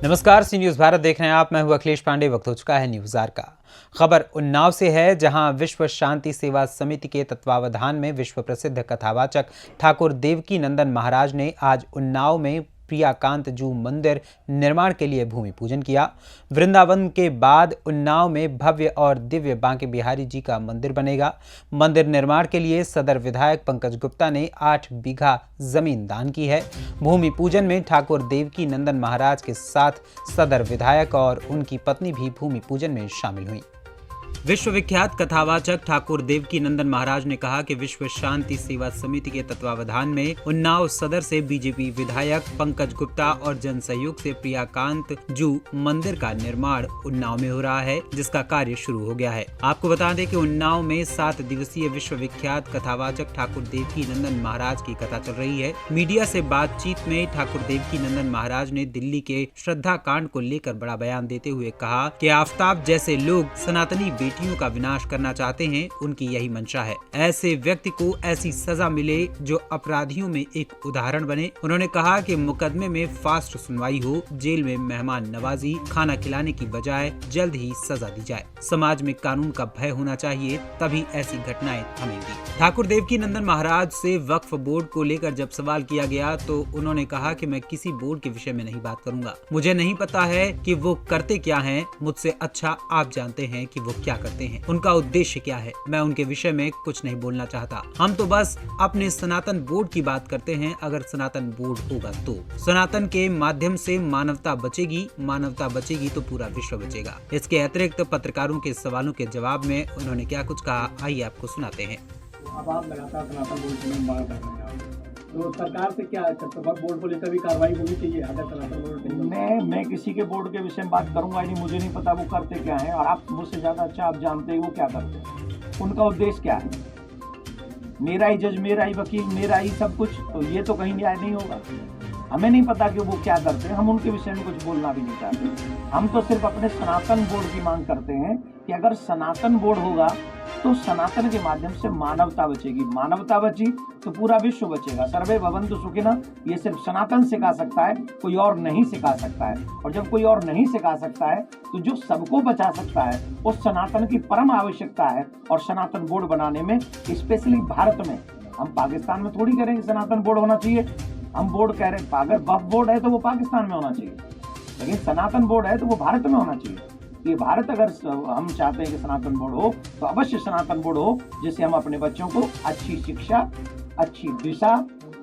नमस्कार, सी न्यूज़ भारत देख रहे हैं आप। मैं हूं अखिलेश पांडे। वक्त हो चुका है न्यूज़ आर का। खबर उन्नाव से है, जहां विश्व शांति सेवा समिति के तत्वावधान में विश्व प्रसिद्ध कथावाचक ठाकुर देवकी नंदन महाराज ने आज उन्नाव में प्रियाकांत जू मंदिर निर्माण के लिए भूमि पूजन किया। वृंदावन के बाद उन्नाव में भव्य और दिव्य बांके बिहारी जी का मंदिर बनेगा। मंदिर निर्माण के लिए सदर विधायक पंकज गुप्ता ने 8 बीघा जमीन दान की है। भूमि पूजन में ठाकुर देवकी नंदन महाराज के साथ सदर विधायक और उनकी पत्नी भी भूमि पूजन में शामिल हुई। विश्वविख्यात कथावाचक ठाकुर देवकी नंदन महाराज ने कहा कि विश्व शांति सेवा समिति के तत्वावधान में उन्नाव सदर से बीजेपी विधायक पंकज गुप्ता और जन सहयोग से प्रियाकांत जू मंदिर का निर्माण उन्नाव में हो रहा है, जिसका कार्य शुरू हो गया है। आपको बता दें कि उन्नाव में 7 दिवसीय विश्वविख्यात कथावाचक ठाकुर देवकी नंदन महाराज की कथा चल रही है। मीडिया से बातचीत में ठाकुर देवकी नंदन महाराज ने दिल्ली के श्रद्धा कांड को लेकर बड़ा बयान देते हुए कहा कि आफ्ताब जैसे लोग सनातनी बेटियों का विनाश करना चाहते हैं, उनकी यही मंशा है। ऐसे व्यक्ति को ऐसी सजा मिले जो अपराधियों में एक उदाहरण बने। उन्होंने कहा कि मुकदमे में फास्ट सुनवाई हो, जेल में मेहमान नवाजी, खाना खिलाने की बजाय जल्द ही सजा दी जाए। समाज में कानून का भय होना चाहिए, तभी ऐसी घटनाएं थमेंगी। ठाकुर देवकी नंदन महाराज से वक्फ बोर्ड को लेकर जब सवाल किया गया तो उन्होंने कहा कि मैं किसी बोर्ड के विषय में नहीं बात करूंगा। मुझे नहीं पता है कि वो करते क्या हैं, मुझसे अच्छा आप जानते हैं कि वो क्या करते हैं, उनका उद्देश्य क्या है। मैं उनके विषय में कुछ नहीं बोलना चाहता। हम तो बस अपने सनातन बोर्ड की बात करते हैं। अगर सनातन बोर्ड होगा तो सनातन के माध्यम से मानवता बचेगी, मानवता बचेगी तो पूरा विश्व बचेगा। इसके अतिरिक्त पत्रकारों के सवालों के जवाब में उन्होंने क्या कुछ कहा, आइए आपको सुनाते हैं। अब आप लगातार सनातन बोर्ड की मांग कर रहे हैं, तो सरकार से क्या बोर्ड को लेकर भी कार्रवाई होनी चाहिए? अगर सनातन बोर्ड मैं किसी के बोर्ड के विषय में बात करूंगा नहीं, मुझे नहीं पता वो करते क्या हैं, और आप मुझसे ज्यादा अच्छा आप जानते हैं वो क्या करते हैं, उनका उद्देश्य क्या है। मेरा ही जज, मेरा ही वकील, मेरा ही सब कुछ, तो ये तो कहीं न्याय नहीं होगा। हमें नहीं पता कि वो क्या करते हैं, हम उनके विषय में कुछ बोलना भी नहीं चाहते। हम तो सिर्फ अपने सनातन बोर्ड की मांग करते हैं कि अगर सनातन बोर्ड होगा तो सनातन के माध्यम से मानवता बचेगी, मानवता बची तो पूरा विश्व बचेगा। सर्वे भवन्तु सुखिनः, ये सिर्फ सनातन सिखा सकता है, कोई और नहीं सिखा सकता है। और जब कोई और नहीं सिखा सकता है तो जो सबको बचा सकता है उस सनातन की परम आवश्यकता है। और सनातन बोर्ड बनाने में, स्पेशली भारत में, हम पाकिस्तान में थोड़ी करेंगे सनातन बोर्ड होना चाहिए। हम बोर्ड कह रहे हैं, अगर वक्फ बोर्ड है तो वो पाकिस्तान में होना चाहिए, लेकिन सनातन बोर्ड है तो वो भारत में होना चाहिए। ये भारत, अगर हम चाहते हैं कि सनातन बोर्ड हो तो अवश्य सनातन बोर्ड हो, जिससे हम अपने बच्चों को अच्छी शिक्षा, अच्छी दिशा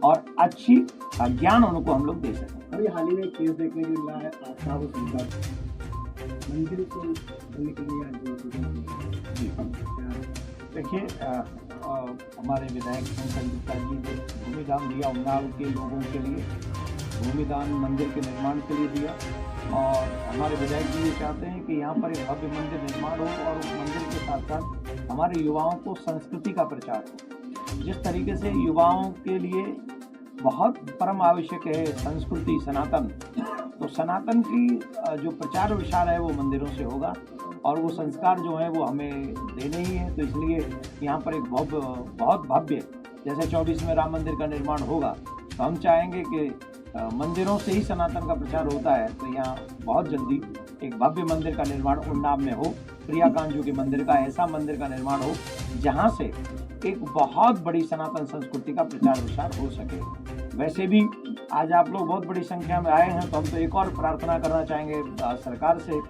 और अच्छी ज्ञान उनको हम लोग दे सकें। अभी हाल ही में केस देखने को मिल रहा है, आफ्ताब मंदिर को बनने के लिए। देखिए, हमारे विधायक पंकज गुप्ता जी ने भूमिदान दिया उन्नाव के लोगों के लिए, भूमिदान मंदिर के निर्माण के लिए दिया। और हमारे विधायक जी ये चाहते हैं कि यहाँ पर एक भव्य मंदिर निर्माण हो और उस मंदिर के साथ साथ हमारे युवाओं को संस्कृति का प्रचार हो। जिस तरीके से युवाओं के लिए बहुत परम आवश्यक है संस्कृति, सनातन, तो सनातन की जो प्रचार विचार है वो मंदिरों से होगा और वो संस्कार जो है वो हमें देने ही है। तो इसलिए यहाँ पर एक बहुत भव्य, जैसे 24 में राम मंदिर का निर्माण होगा, तो हम चाहेंगे कि मंदिरों से ही सनातन का प्रचार होता है, तो यहाँ बहुत जल्दी एक भव्य मंदिर का निर्माण उन्नाव में हो। प्रियाकांत जू के मंदिर का, ऐसा मंदिर का निर्माण हो जहाँ से एक बहुत बड़ी सनातन संस्कृति का प्रचार विचार हो सके। वैसे भी आज आप लोग बहुत बड़ी संख्या में आए हैं, तो हम तो एक और प्रार्थना करना चाहेंगे सरकार से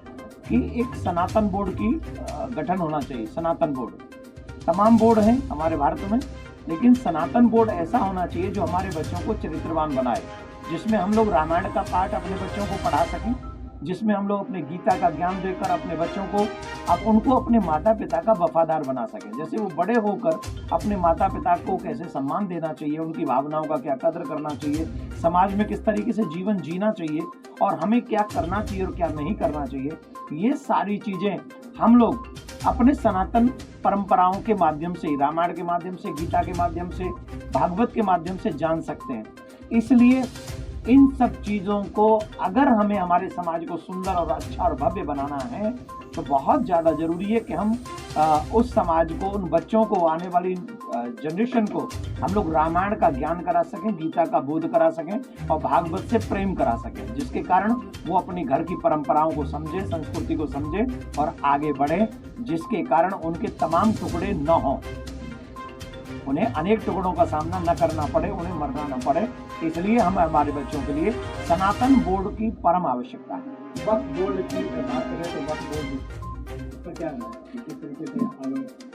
कि एक सनातन बोर्ड की गठन होना चाहिए। सनातन बोर्ड, तमाम बोर्ड हैं हमारे भारत में, लेकिन सनातन बोर्ड ऐसा होना चाहिए जो हमारे बच्चों को चरित्रवान बनाए, जिसमें हम लोग रामायण का पाठ अपने बच्चों को पढ़ा सकें, जिसमें हम लोग अपने गीता का ज्ञान देकर अपने बच्चों को, उनको अपने माता पिता का वफादार बना सकें। जैसे वो बड़े होकर अपने माता पिता को कैसे सम्मान देना चाहिए, उनकी भावनाओं का क्या कद्र करना चाहिए, समाज में किस तरीके से जीवन जीना चाहिए और हमें क्या करना चाहिए और क्या नहीं करना चाहिए, ये सारी चीज़ें हम लोग अपने सनातन परंपराओं के माध्यम से, रामायण के माध्यम से, गीता के माध्यम से, भागवत के माध्यम से जान सकते हैं। इसलिए इन सब चीज़ों को अगर हमें हमारे समाज को सुंदर और अच्छा और भव्य बनाना है तो बहुत ज़्यादा ज़रूरी है कि हम उस समाज को, उन बच्चों को, आने वाली जनरेशन को हम लोग रामायण का ज्ञान करा सकें, गीता का बोध करा सकें और भागवत से प्रेम करा सकें, जिसके कारण वो अपनी घर की परंपराओं को समझे, संस्कृति को समझे और आगे बढ़े, जिसके कारण उनके तमाम टुकड़े न हों, उन्हें अनेक टुकड़ों का सामना न करना पड़े, उन्हें मरना न पड़े। इसलिए हम हमारे बच्चों के लिए सनातन बोर्ड की परम आवश्यकता है। वक्फ बोर्ड की बात करें तो वक्फ बोर्ड पर क्या है, किस तरीके से आगे?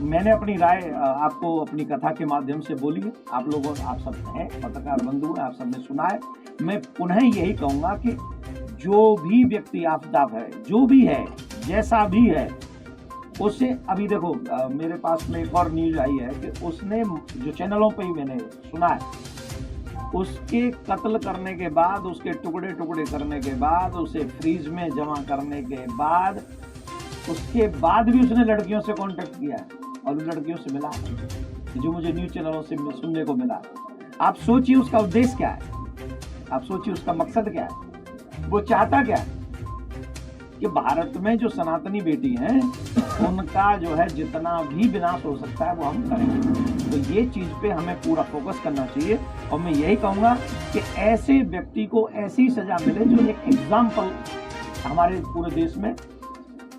मैंने अपनी राय आपको अपनी कथा के माध्यम से बोली है। आप लोगों, आप सब हैं पत्रकार बंधु हैं, आप सबने सुना है। मैं पुनः यही कहूँगा कि जो भी व्यक्ति आपदा है, जो भी है, जैसा भी है, उससे अभी देखो मेरे पास में एक और न्यूज आई है कि उसने जो चैनलों पे ही मैंने सुना है, उसके कत्ल करने के बाद, उसके टुकड़े टुकड़े करने के बाद, उसे फ्रीज में जमा करने के बाद, उसके बाद भी उसने लड़कियों से कांटेक्ट किया है और उन लड़कियों से मिला है, जो मुझे न्यूज चैनलों से सुनने को मिला। आप सोचिए उसका उद्देश्य क्या है, आप सोचिए उसका मकसद क्या है, वो चाहता क्या है कि भारत में जो सनातनी बेटी हैं उनका जो है जितना भी विनाश हो सकता है वो हम करेंगे। तो ये चीज पे हमें पूरा फोकस करना चाहिए और मैं यही कहूँगा कि ऐसे व्यक्ति को ऐसी सजा मिले जो एक एग्जाम्पल हमारे पूरे देश में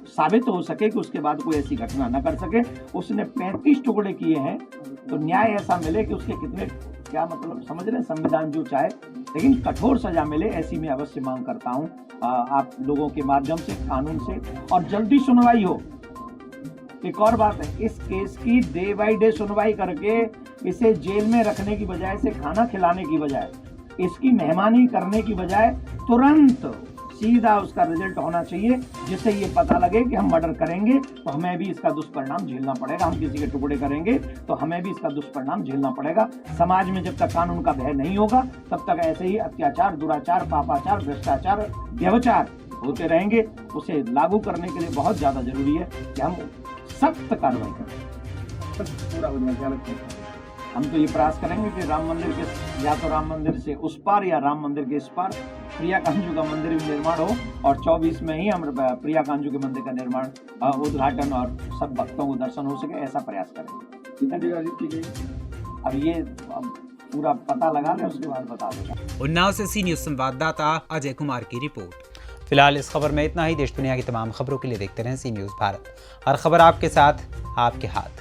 साबित हो सके कि उसके बाद कोई ऐसी घटना न कर सके। उसने 35 टुकड़े किए हैं तो न्याय ऐसा मिले कि उसके कितने, क्या मतलब समझ रहे हैं, संविधान जो चाहे, लेकिन कठोर सजा मिले, ऐसी मैं अवश्य मांग करता हूं आप लोगों के माध्यम से, कानून से, और जल्दी सुनवाई हो। एक और बात है, इस केस की डे बाय डे सुनवाई करके इसे जेल में रखने की बजाय, इसे खाना खिलाने की बजाय, इसकी मेहमानी करने की बजाय तुरंत सीधा उसका रिजल्ट होना चाहिए, जिससे ये पता लगे कि हम मर्डर करेंगे तो हमें भी इसका दुष्परिणाम झेलना पड़ेगा, हम किसी के टुकड़े करेंगे तो हमें भी इसका दुष्परिणाम झेलना पड़ेगा। समाज में जब तक कानून का भय नहीं होगा तब तक ऐसे ही अत्याचार, दुराचार, पापाचार, भ्रष्टाचार, व्यभिचार होते रहेंगे। उसे लागू करने के लिए बहुत ज्यादा जरूरी है कि हम सख्त कार्रवाई करें। पूरा हो जाए, क्या लगता है? हम तो ये प्रयास करेंगे कि राम मंदिर के, या तो राम मंदिर से उस पार या राम मंदिर के इस पार प्रिया कांजू का मंदिर भी निर्माण हो और 24 में ही हम प्रिया कांजू के मंदिर का निर्माण, उद्घाटन और सब भक्तों को दर्शन हो सके, ऐसा प्रयास करेंगे। कितना जगह जीत की गई? अब ये पूरा पता लगा लें, उसके बाद बता देगा। उन्नाव से सी न्यूज संवाददाता अजय कुमार की रिपोर्ट। फिलहाल इस खबर में इतना ही। देश दुनिया की तमाम खबरों के लिए देखते रहें सी न्यूज भारत। हर खबर आपके साथ, आपके हाथ।